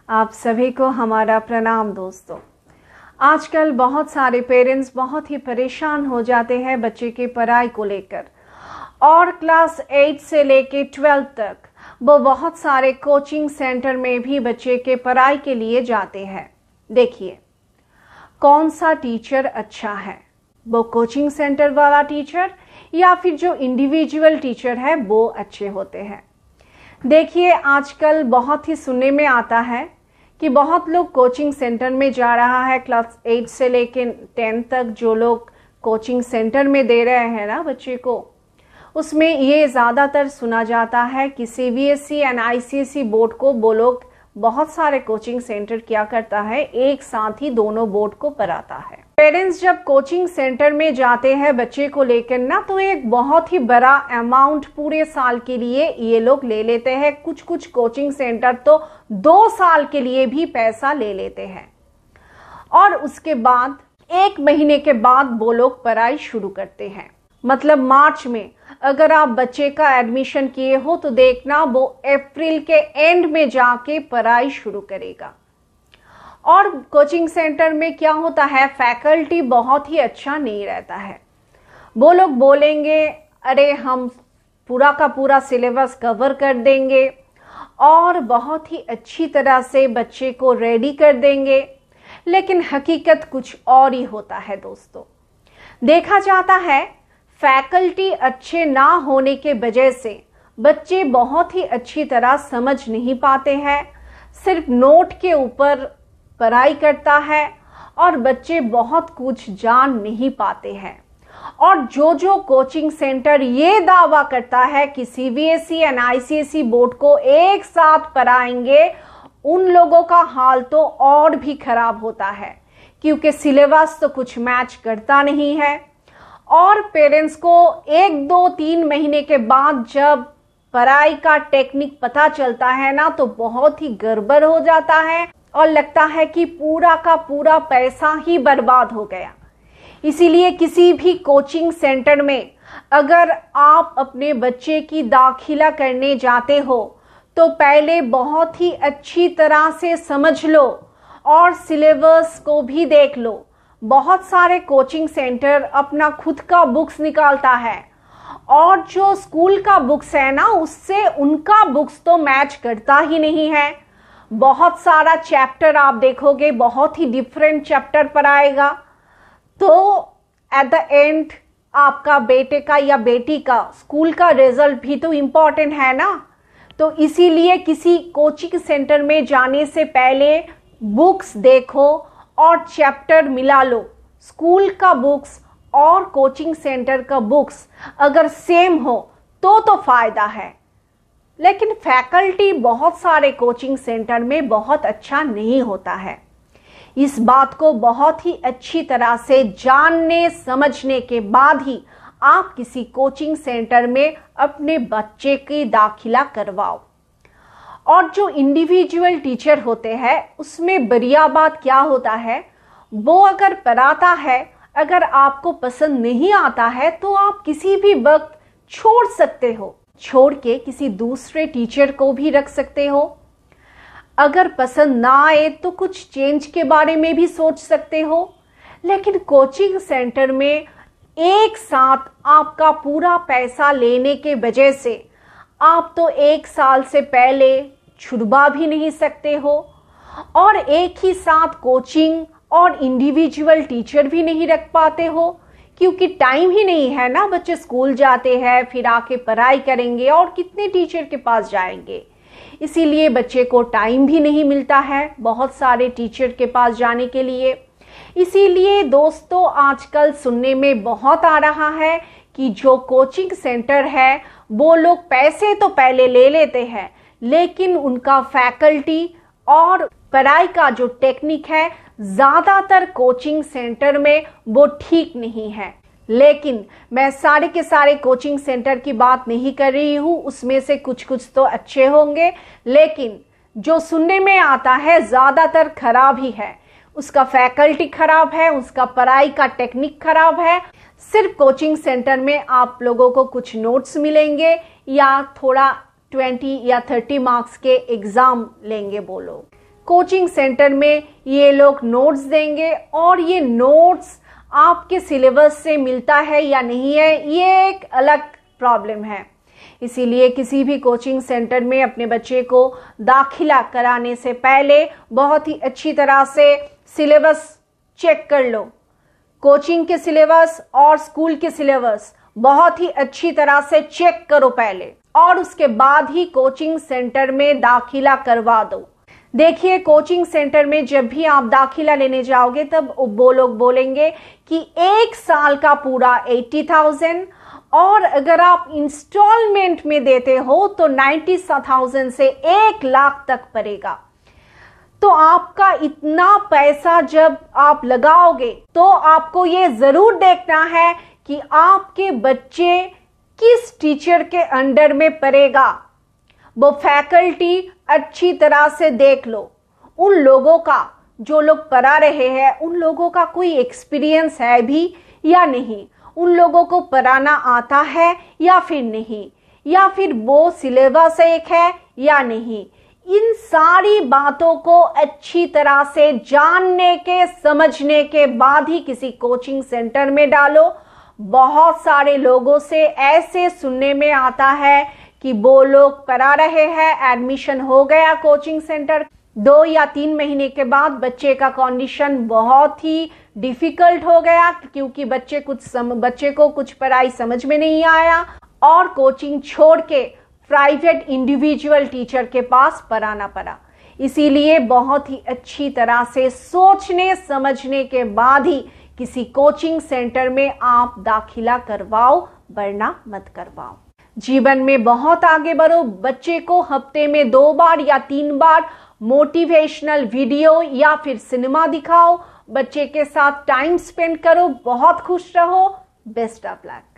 आप सभी को हमारा प्रणाम दोस्तों। आजकल बहुत सारे पेरेंट्स बहुत ही परेशान हो जाते हैं बच्चे की पढ़ाई को लेकर, और क्लास 8 से लेकर 12 तक वो बहुत सारे कोचिंग सेंटर में भी बच्चे के पढ़ाई के लिए जाते हैं। देखिए, कौन सा टीचर अच्छा है, वो कोचिंग सेंटर वाला टीचर या फिर जो इंडिविजुअल टीचर है वो अच्छे होते हैं। देखिए, आजकल बहुत ही सुनने में आता है कि बहुत लोग कोचिंग सेंटर में जा रहा है। क्लास 8 से लेकर 10 तक जो लोग कोचिंग सेंटर में दे रहे हैं ना बच्चे को, उसमें ये ज़्यादातर सुना जाता है कि सीबीएसई एंड आईसीएसई बोर्ड को वो लोग बहुत सारे कोचिंग सेंटर क्या करता है, एक साथ ही दोनों बोर्ड को पढ़ाता है। पेरेंट्स जब कोचिंग सेंटर में जाते हैं बच्चे को लेकर ना, तो एक बहुत ही बड़ा अमाउंट पूरे साल के लिए ये लोग ले लेते हैं। कुछ कुछ कोचिंग सेंटर तो 2 साल के लिए भी पैसा ले लेते हैं, और उसके बाद 1 महीने के बाद वो लोग पढ़ाई शुरू करते हैं। मतलब मार्च में अगर आप बच्चे का एडमिशन किए हो तो देखना वो अप्रैल के एंड में जाके पढ़ाई शुरू करेगा। और कोचिंग सेंटर में क्या होता है, फैकल्टी बहुत ही अच्छा नहीं रहता है। वो लोग बोलेंगे अरे हम पूरा का पूरा सिलेबस कवर कर देंगे और बहुत ही अच्छी तरह से बच्चे को रेडी कर देंगे, लेकिन हकीकत कुछ और ही होता है दोस्तों। देखा जाता है फैकल्टी अच्छे ना होने के वजह से बच्चे बहुत ही अच्छी तरह समझ नहीं पाते हैं, सिर्फ नोट के ऊपर पढ़ाई करता है और बच्चे बहुत कुछ जान नहीं पाते हैं। और जो कोचिंग सेंटर ये दावा करता है कि सीबीएसई एंड आईसीएसई बोर्ड को एक साथ पढ़ाएंगे, उन लोगों का हाल तो और भी खराब होता है, क्योंकि सिलेबस तो कुछ मैच करता नहीं है। और पेरेंट्स को 1, 2, 3 महीने के बाद जब पढ़ाई का टेक्निक पता चलता है ना, तो बहुत ही गड़बड़ हो जाता है और लगता है कि पूरा का पूरा पैसा ही बर्बाद हो गया। इसीलिए किसी भी कोचिंग सेंटर में अगर आप अपने बच्चे की दाखिला करने जाते हो तो पहले बहुत ही अच्छी तरह से समझ लो और सिलेबस को भी देख लो। बहुत सारे कोचिंग सेंटर अपना खुद का बुक्स निकालता है, और जो स्कूल का बुक्स है ना, उससे उनका बुक्स तो मैच करता ही नहीं है। बहुत सारा चैप्टर आप देखोगे, बहुत ही डिफरेंट चैप्टर पढ़ाएगा, तो एट द एंड आपका बेटे का या बेटी का स्कूल का रिजल्ट भी तो इम्पोर्टेंट है ना। तो इसीलिए किसी कोचिंग सेंटर में जाने से पहले बुक्स देखो और चैप्टर मिला लो। स्कूल का बुक्स और कोचिंग सेंटर का बुक्स अगर सेम हो तो फायदा है, लेकिन फैकल्टी बहुत सारे कोचिंग सेंटर में बहुत अच्छा नहीं होता है। इस बात को बहुत ही अच्छी तरह से जानने समझने के बाद ही आप किसी कोचिंग सेंटर में अपने बच्चे की दाखिला करवाओ। और जो इंडिविजुअल टीचर होते हैं उसमें बढ़िया बात क्या होता है, वो अगर पढ़ाता है, अगर आपको पसंद नहीं आता है तो आप किसी भी वक्त छोड़ सकते हो, छोड़ के किसी दूसरे टीचर को भी रख सकते हो। अगर पसंद ना आए तो कुछ चेंज के बारे में भी सोच सकते हो। लेकिन कोचिंग सेंटर में एक साथ आपका पूरा पैसा लेने के वजह से आप तो 1 साल से पहले छुड़वा भी नहीं सकते हो, और एक ही साथ कोचिंग और इंडिविजुअल टीचर भी नहीं रख पाते हो, क्योंकि टाइम ही नहीं है ना। बच्चे स्कूल जाते हैं, फिर आके पढ़ाई करेंगे और कितने टीचर के पास जाएंगे। इसीलिए बच्चे को टाइम भी नहीं मिलता है बहुत सारे टीचर के पास जाने के लिए। इसीलिए दोस्तों, आजकल सुनने में बहुत आ रहा है कि जो कोचिंग सेंटर है वो लोग पैसे तो पहले ले लेते हैं, लेकिन उनका फैकल्टी और पढ़ाई का जो टेक्निक है ज़्यादातर कोचिंग सेंटर में वो ठीक नहीं है। लेकिन मैं सारे के सारे कोचिंग सेंटर की बात नहीं कर रही हूँ, उसमें से कुछ कुछ तो अच्छे होंगे, लेकिन जो सुनने में आता है ज़्यादातर खराब ही है। उसका फैकल्टी खराब है, उसका पढ़ाई का टेक्निक खराब है। सिर्फ कोचिंग सेंटर में आप लोगों को कुछ नोट्स मिलेंगे या थोड़ा 20 या 30 मार्क्स के एग्ज़ाम लेंगे वो लोग। कोचिंग सेंटर में ये लोग नोट्स देंगे और ये नोट्स आपके सिलेबस से मिलता है या नहीं है, ये एक अलग प्रॉब्लम है। इसीलिए किसी भी कोचिंग सेंटर में अपने बच्चे को दाखिला कराने से पहले बहुत ही अच्छी तरह से सिलेबस चेक कर लो। कोचिंग के सिलेबस और स्कूल के सिलेबस बहुत ही अच्छी तरह से चेक करो पहले, और उसके बाद ही कोचिंग सेंटर में दाखिला करवा दो। देखिए, कोचिंग सेंटर में जब भी आप दाखिला लेने जाओगे तब वो लोग बोलेंगे कि 1 साल का पूरा 80,000, और अगर आप इंस्टॉलमेंट में देते हो तो 90,000 से 1 लाख तक पड़ेगा। तो आपका इतना पैसा जब आप लगाओगे तो आपको ये जरूर देखना है कि आपके बच्चे किस टीचर के अंडर में पढ़ेगा। वो फैकल्टी अच्छी तरह से देख लो। उन लोगों का, जो लोग पढ़ा रहे हैं, उन लोगों का कोई एक्सपीरियंस है भी या नहीं, उन लोगों को पढ़ाना आता है या फिर नहीं, या फिर वो सिलेबस एक है या नहीं। इन सारी बातों को अच्छी तरह से जानने के, समझने के बाद ही किसी कोचिंग सेंटर में डालो। बहुत सारे लोगों से ऐसे सुनने में आता है कि वो लोग पढ़ा रहे हैं, एडमिशन हो गया कोचिंग सेंटर, 2 या 3 महीने के बाद बच्चे का कंडीशन बहुत ही डिफिकल्ट हो गया क्योंकि बच्चे को कुछ पढ़ाई समझ में नहीं आया और कोचिंग छोड़ के प्राइवेट इंडिविजुअल टीचर के पास पढ़ाना पड़ा। इसीलिए बहुत ही अच्छी तरह से सोचने समझने के बाद ही किसी कोचिंग सेंटर में आप दाखिला करवाओ, वरना मत करवाओ। जीवन में बहुत आगे बढ़ो। बच्चे को हफ्ते में 2 बार या 3 बार मोटिवेशनल वीडियो या फिर सिनेमा दिखाओ। बच्चे के साथ टाइम स्पेंड करो। बहुत खुश रहो। Best of luck.